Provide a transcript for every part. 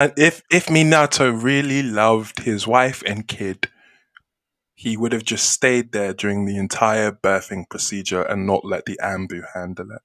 And if Minato really loved his wife and kid, he would have just stayed there during the entire birthing procedure and not let the Ambu handle it.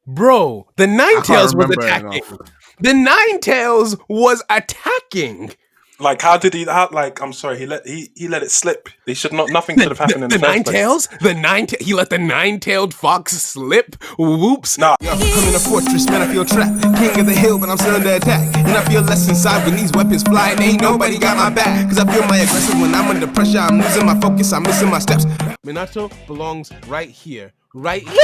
Bro, the I can't Ninetales was remember attacking. enough. The Ninetales was attacking. Like, how did he? Like, I'm sorry, he let it slip. They should not. Nothing should have happened in the first place. He let the nine-tailed fox slip. Whoops. Nah, I'm in a fortress, man, I feel trapped. King of the hill, but I'm still under attack. And I feel less inside when these weapons fly. And ain't nobody got my back. Cause I feel my aggressive when I'm under pressure. I'm losing my focus, I'm missing my steps. Minato belongs right here. Right here.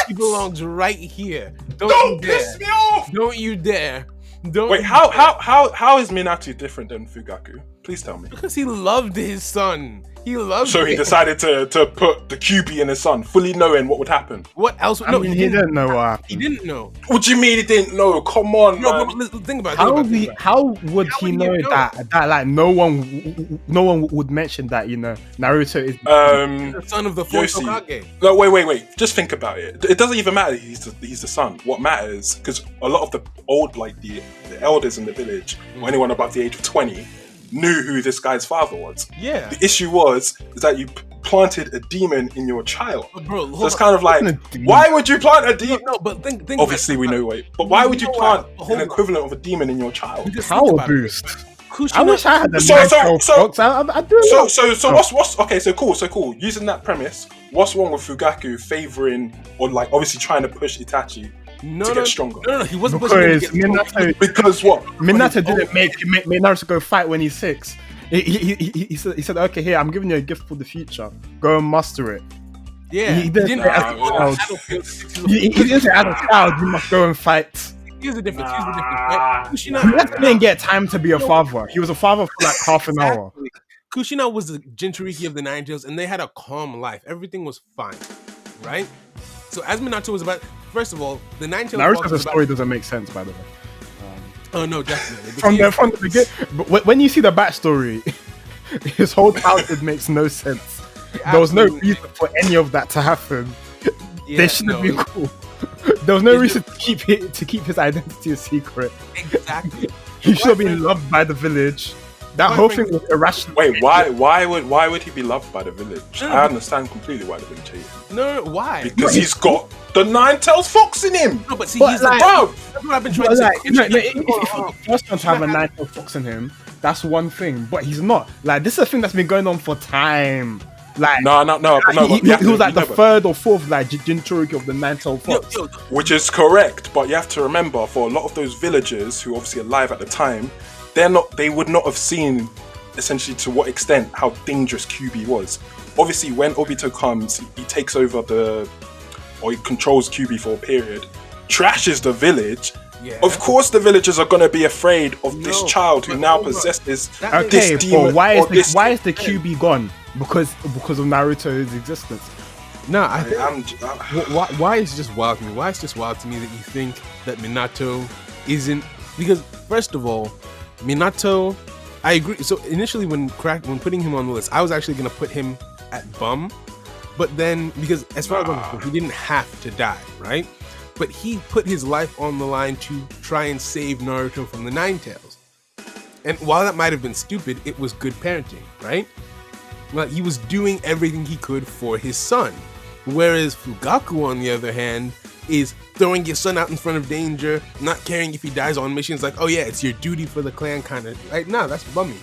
He belongs right here. don't piss me off. Don't you dare. Don't Wait, you how dare. how is Minato different than Fugaku? Please tell me. Because he loved his son. He loved So he him. decided to put the QB in his son, fully knowing what would happen. What else? I mean, he didn't know what happened. He didn't know. What do you mean he didn't know? Come on, No, man. but listen, think about it. How would How he would he know know? that like no one would mention that, you know, Naruto is The son of the fourth Yosi. Hokage. No, wait. Just think about it. It doesn't even matter. He's the son. What matters, because a lot of the old, like the elders in the village, or anyone above the age of 20, knew who this guy's father was. Yeah. The issue is that you planted a demon in your child. But bro, So it's kind of like, A demon. why would you plant a demon? no, but think Obviously, we know wait, but why would you know plant what? Hold an on. equivalent of a demon in your child? Because power think about it. boost. Kushina, I wish I had a So- Naruto so- fox. I do. So what's okay? So cool. Using that premise, what's wrong with Fugaku favoring or like obviously trying to push Itachi to get stronger? No, he wasn't pushing him to Because get stronger. Minato, Because what? Minato didn't make Naruto go fight when he's 6. He said, okay, here, I'm giving you a gift for the future. Go and master it. Yeah, He didn't say as a child. Battlefield. He didn't say as a child, you must go and fight. Here's the difference. Right? Kushina, Minato didn't get time to be a father. He was a father for like half an hour. Exactly. Kushina was the Jinchuriki of the Ninetales, and they had a calm life. Everything was fine, right? So as Minato was about, first of all, the Ninetales. Naruto's story doesn't make sense, by the way. Oh no, definitely. From the beginning, but when you see the backstory, his whole childhood makes no sense. There was no Absolutely. reason for any of that to happen. Yeah, They shouldn't no, be cool. There was no It's reason to keep his identity a secret. exactly. He should have been loved by the village. That whole thing was irrational. Wait, why would he be loved by the village? No, I understand completely why the village hate him. No, why? Because he's got the Nine-Tailed Fox in him. No, but see, But he's like- Bro, that's what I've been trying to say. Like, no, if Hold you're on. the first one to have a Nine-Tailed Fox in him, that's one thing. But he's not. Like, this is a thing that's been going on for time. Like, no. he was like the third or fourth like Jinchuriki of the Nine-Tailed Fox. Yo, Which is correct, but you have to remember, for a lot of those villagers who are obviously alive at the time, they would not have seen essentially to what extent how dangerous QB was. Obviously, when Obito comes, he takes over or he controls QB for a period, trashes the village. Yeah. Of course, the villagers are going to be afraid of this No, child who but now hold on. possesses That this Okay, demon. but why or this- is the QB gone? Because of Naruto's existence. Nah, I think I'm, why is it just wild to me? Why is it just wild to me that you think that Minato isn't? Because first of all, Minato, I agree. So initially, when putting him on the list, I was actually gonna put him at bum, but then because as far as I'm concerned, he didn't have to die, right? But he put his life on the line to try and save Naruto from the Ninetales. And while that might have been stupid, it was good parenting, right? Well, he was doing everything he could for his son. Whereas Fugaku, on the other hand, is throwing your son out in front of danger, not caring if he dies on missions, like, oh yeah, it's your duty for the clan kind of. Like, nah, that's bummy.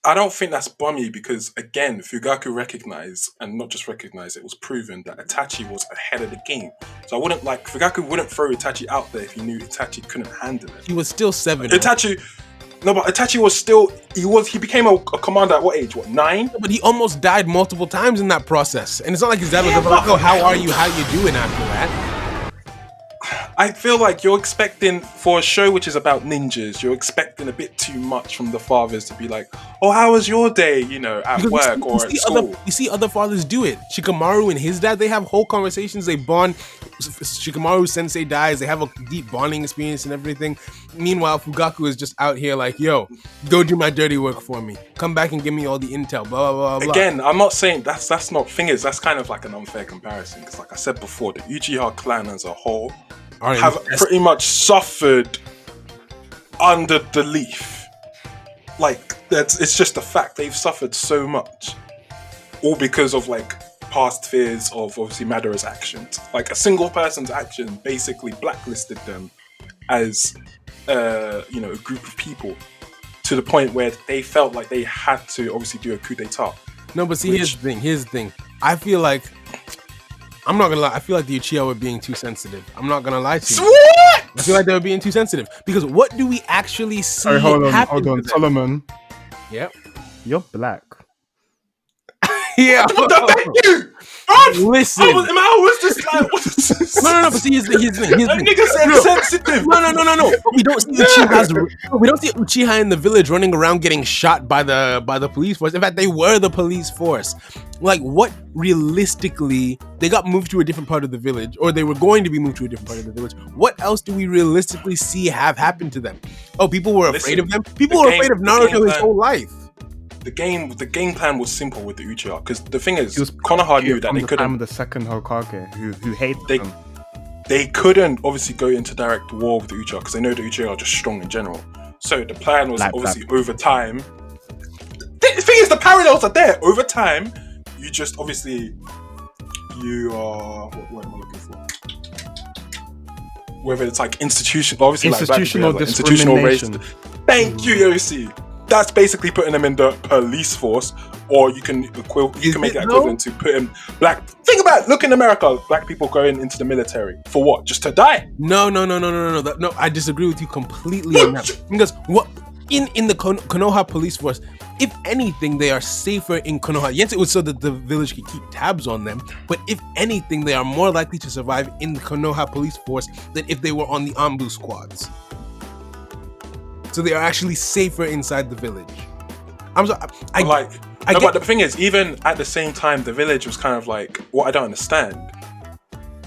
I don't think that's bummy because, again, Fugaku recognized, and not just recognized, it was proven that Itachi was ahead of the game. So I wouldn't Fugaku wouldn't throw Itachi out there if he knew Itachi couldn't handle it. He was still 7. right? But Itachi was still, he became a commander at what age? What, 9? But he almost died multiple times in that process. And it's not like his dad was like, oh, how are you? How you doing after that? I feel like you're expecting, for a show which is about ninjas, you're expecting a bit too much from the fathers to be like, oh, how was your day, at Because work or at school? You see other fathers do it. Shikamaru and his dad, they have whole conversations. They bond. Shikamaru sensei dies. They have a deep bonding experience and everything. Meanwhile, Fugaku is just out here like, yo, go do my dirty work for me. Come back and give me all the intel. Blah, blah, blah, blah. Again, I'm not saying that's not, thing is, that's kind of like an unfair comparison because like I said before, the Uchiha clan as a whole have pretty much suffered under the leaf. Like, it's just a fact. They've suffered so much. All because of, like, past fears of, obviously, Madara's actions. Like, a single person's action basically blacklisted them as, a group of people. To the point where they felt like they had to, obviously, do a coup d'etat. No, but see, here's the thing. I feel like, I'm not gonna lie, I feel like the Uchiha were being too sensitive. I'm not gonna lie to you. What? I feel like they were being too sensitive. Because what do we actually see Hold happen on. to them? Solomon, Yep. you're black. Yeah. Thank you! Listen. I was just like, what is this? No, but see, here's the thing. That nigga said sensitive. No. But we don't see Uchiha in the village running around getting shot by the police force. In fact, they were the police force. Like, what realistically, they got moved to a different part of the village, or they were going to be moved to a different part of the village. What else do we realistically see have happened to them? Oh, people were afraid of them? People were afraid of Naruto his whole life. The game plan was simple with the Uchiha, because the thing is, Konoha knew that they couldn't. The second Hokage who hated them. They couldn't obviously go into direct war with the Uchiha because they know the Uchiha are just strong in general. So the plan was obviously over time. The thing is, the parallels are there. Over time, you just obviously what am I looking for? Whether it's like institutional discrimination. Thank you, Yosi. That's basically putting them in the police force, or you can make it equivalent to putting black. Think about it. Look in America, black people going into the military for what? Just to die? No. No, I disagree with you completely on that. Because what in the Konoha police force, if anything, they are safer in Konoha. Yes, it was so that the village could keep tabs on them, but if anything, they are more likely to survive in the Konoha police force than if they were on the Anbu squads. So they are actually safer inside the village. But the thing is, even at the same time, the village was kind of like, what I don't understand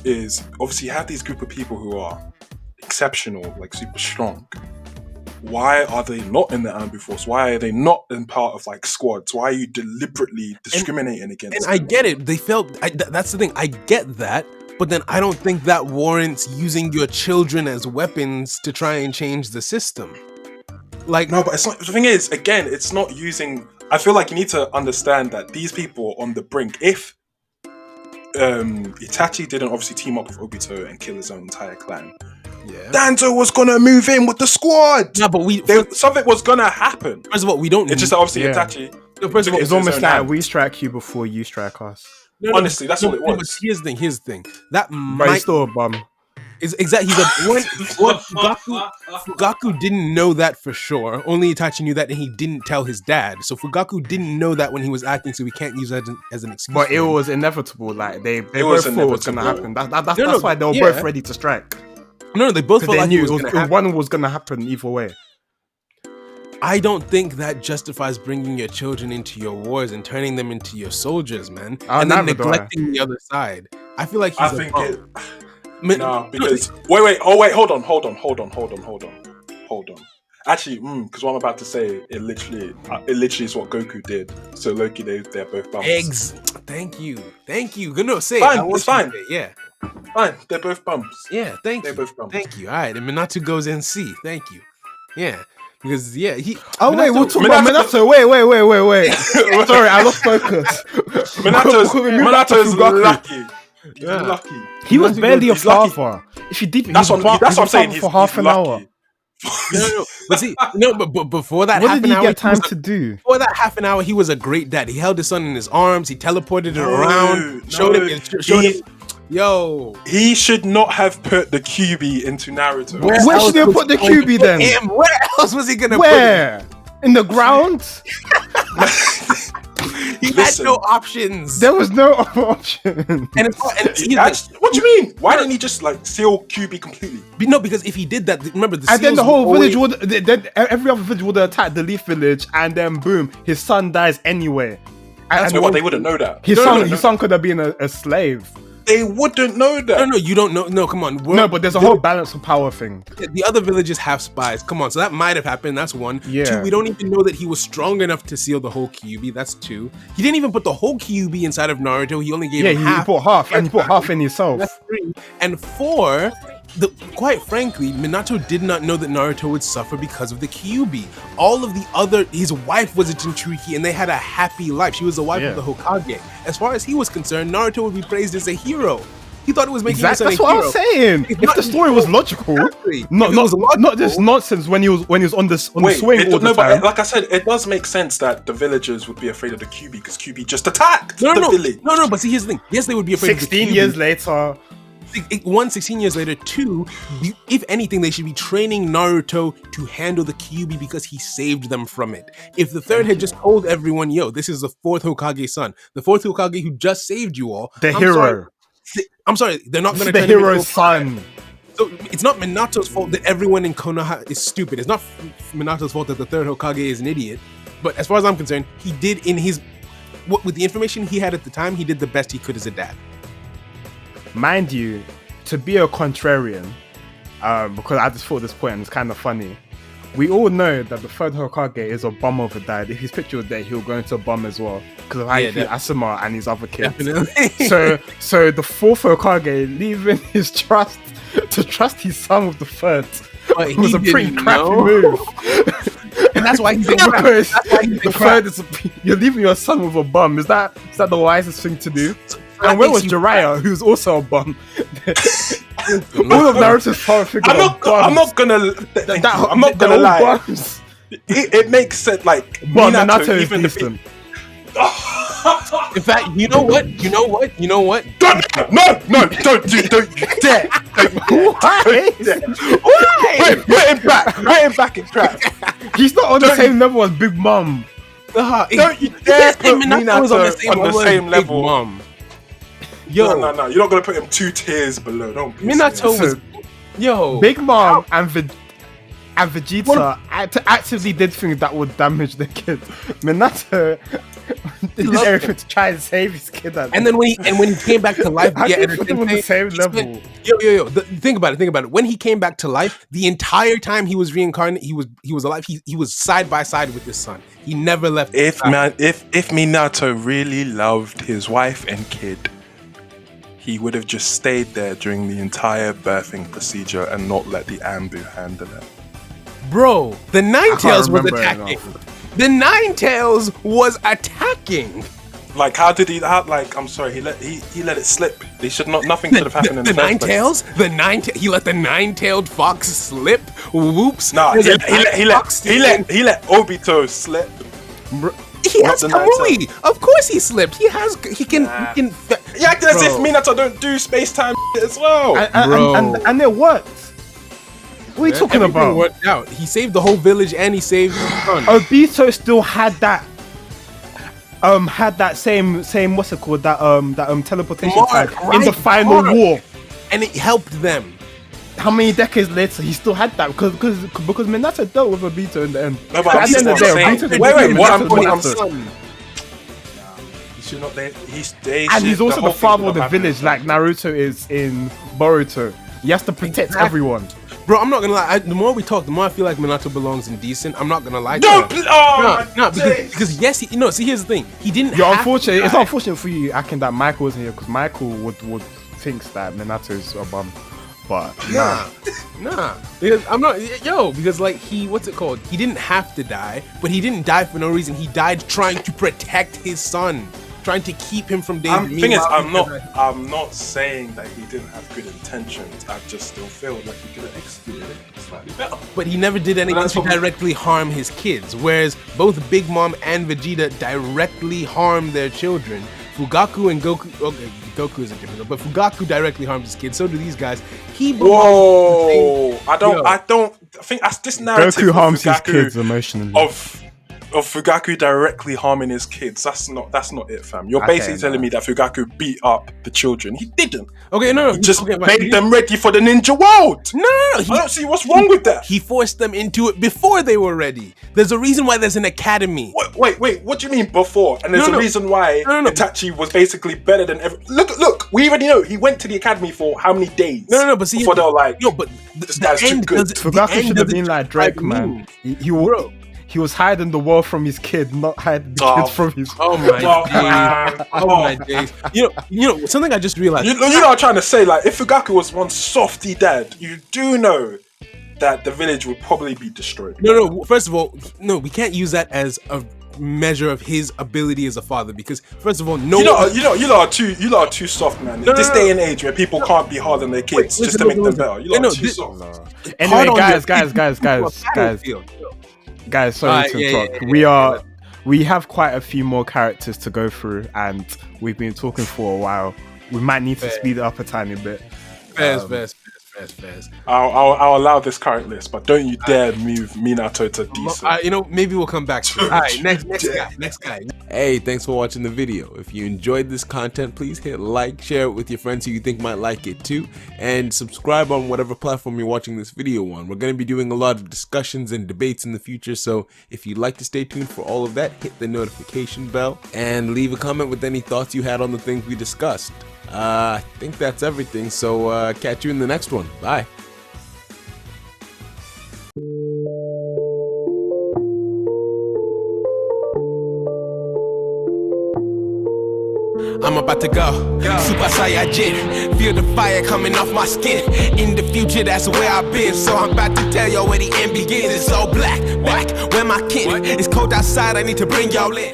is, obviously you have these group of people who are exceptional, like super strong. Why are they not in the Anbu force? Why are they not in part of like squads? Why are you deliberately discriminating against them? I get it. They felt, that's the thing, I get that. But then I don't think that warrants using your children as weapons to try and change the system. Like, no, but it's not. The thing is, again, it's not using. I feel like you need to understand that these people are on the brink. If Itachi didn't obviously team up with Obito and kill his own entire clan, Danzo was gonna move in with the squad. No, but something was gonna happen. First of all, we don't. It's just that obviously Itachi. First of all, it's almost like we strike you before you strike us. Honestly, that's what it was. But here's the thing. That but he's still a bum. Is exactly Fugaku didn't know that for sure. Only Itachi knew that, and he didn't tell his dad. So Fugaku didn't know that when he was acting, so we can't use that as an excuse. But it was inevitable. Like they both thought it was gonna happen. That's why they were both ready to strike. No, they both felt they like knew one was gonna happen either way. I don't think that justifies bringing your children into your wars and turning them into your soldiers, man, and then neglecting the other side. I feel like No, because wait, hold on. Actually, because what I'm about to say, it literally is what Goku did. So Loki, they're both bumps. Thank you. No, say fine, it. It's fine. Yeah, fine. They're both bumps. Yeah, they're both bumps. Thank you. All right, and Minato goes NC. Thank you. Yeah. Because he. Oh wait, we'll talk about Minato. Wait. Sorry, I lost focus. Minato's lucky. Yeah. Lucky. He was barely a father. If you deep, that's what I'm saying. For half an hour. No. But see, but before that, what did he get time to do? Before that half an hour, he was a great dad. He held his son in his arms. He teleported it around. Showed him. Yo, he should not have put the QB into Naruto. Where should he put the QB then? Where else was he gonna put it? In the ground? He had no options. There was no option. What do you mean? Why didn't he just like seal QB completely? No, because if he did that, remember and then the whole village would. Then every other village would attack the Leaf Village, and then boom, his son dies anyway. And what they wouldn't know that. His son could have been a slave. They wouldn't know that. No, you don't know. No, come on. No, but there's a whole balance of power thing. The other villages have spies. Come on, so that might have happened. That's one. Yeah. Two, we don't even know that he was strong enough to seal the whole Kyuubi. That's two. He didn't even put the whole Kyuubi inside of Naruto. He only gave him half. He put half, and he put half in himself. That's three. And four, quite frankly, Minato did not know that Naruto would suffer because of the Kyuubi. All of the other, his wife was a Jinchuriki, and they had a happy life. She was the wife of the Hokage. As far as he was concerned, Naruto would be praised as a hero. He thought it was making him a hero. That's what I was saying. If the story was logical, not just nonsense when he was on the swing all the time. But like I said, it does make sense that the villagers would be afraid of the Kyuubi because Kyuubi just attacked the village. No, but see, here's the thing. Yes, they would be afraid of the Kyuubi. 16 years later. 16 years later. Two, if anything, they should be training Naruto to handle the Kyuubi because he saved them from it. If the third had just told everyone, yo, this is the fourth Hokage's son, the fourth Hokage who just saved you all. I'm sorry, they're not going to the hero's son. So it's not Minato's fault that everyone in Konoha is stupid. It's not Minato's fault that the third Hokage is an idiot. But as far as I'm concerned, he did with the information he had at the time, he did the best he could as a dad. Mind you, to be a contrarian, because I just thought this point and it's kind of funny. We all know that the third Hokage is a bum of a dad. If his picture was there, he'll go into a bum as well because of how he treats Asuma and his other kids. So the fourth Hokage leaving his trust to trust his son with the third was a pretty crappy move. And that's why he's because the third is you're leaving your son with a bum. Is that the wisest thing to do? And where was Jiraiya, who's also a bum? All of Naruto's father figures I'm not gonna lie. It makes sense. Like Minato is decent. In fact, you know what? Don't dare. Why? Put him back in crap. He's not on the same level as Big Mom. Don't you dare put Minato on the same level. Mom. Yo, no, you're not gonna put him 2 tiers below. Don't. Minato was Big Mom and Vegeta actively did things that would damage the kid. Minato did everything to try and save his kid. And then when he came back to life, put him on the same level. Think about it. When he came back to life, the entire time he was reincarnated, he was alive. He was side by side with his son. He never left. If Minato really loved his wife and kid, he would have just stayed there during the entire birthing procedure and not let the Ambu handle it. Bro, the Ninetales was attacking. The Ninetales was attacking. Like, how did he? I'm sorry, he let it slip. They should not. Nothing should have happened in the first place. He let the nine-tailed fox slip. Whoops. Nah, he let Obito slip. He has Kamui. Of course he slipped. He can. You acting as if Minato don't do space-time as well. And it worked. What are you talking about? Worked out. He saved the whole village and he saved his son. Obito still had that same what's it called, that teleportation tag in the final war, and it helped them. How many decades later he still had that because Minato dealt with Obito in the end. No, but at the end of the day, what I'm saying. And he's also the father of the village, like Naruto is in Boruto. He has to protect everyone. Bro, I'm not gonna lie. The more we talk, the more I feel like Minato belongs in decent. I'm not gonna lie. Because yes, see, here's the thing. He didn't. You're unfortunate. It's not unfortunate for you, Akin, that Michael wasn't here because Michael would thinks that Minato's a bum. But nah. Because I'm not. Because like what's it called? He didn't have to die, but he didn't die for no reason. He died trying to protect his son. Trying to keep him from danger. The thing is, I'm not saying that he didn't have good intentions. I just still feel like he could have executed it slightly better. But he never did anything to directly harm his kids. Whereas both Big Mom and Vegeta directly harm their children. Fugaku and Goku. Okay, Goku is a different, but Fugaku directly harms his kids. So do these guys. Whoa! I think that's this narrative. Goku harms his kids emotionally. Of Fugaku directly harming his kids. That's not it, fam. You're basically telling me that Fugaku beat up the children. He didn't. Okay, no. He just made them ready for the ninja world. No. I don't see what's wrong with that. He forced them into it before they were ready. There's a reason why there's an academy. Wait. What do you mean before? And there's a reason why Itachi was basically better than ever. Look. We already know he went to the academy for how many days? No. But see, before they were like, but this guy's too good. Fugaku should have been like Drake, man. he was hiding the world from his kid, not hiding the kids from his. Oh my man. days! Oh my days! You know something I just realized. You know what I'm trying to say? Like, if Fugaku was one softy dad, you do know that the village would probably be destroyed. No. First of all, no, we can't use that as a measure of his ability as a father because, first of all, no. You lot are too soft, man. In this day and age where people can't be hard on their kids just to make them better, you lot are too soft. Anyway, guys, sorry to interrupt. We have quite a few more characters to go through, and we've been talking for a while. We might need to speed it up a tiny bit. Fast. I'll allow this current list, but don't you dare move Minato to decent. Maybe we'll come back to it. All right, next guy. Hey, thanks for watching the video. If you enjoyed this content, please hit like, share it with your friends who you think might like it too, and subscribe on whatever platform you're watching this video on. We're going to be doing a lot of discussions and debates in the future, so if you'd like to stay tuned for all of that, hit the notification bell and leave a comment with any thoughts you had on the things we discussed. I think that's everything, so catch you in the next one. Bye. I'm about to go Super Saiyajin. Feel the fire coming off my skin. In the future, that's where I've been. So I'm about to tell y'all where the end begins. It's all black, where my kin. It's cold outside, I need to bring y'all in.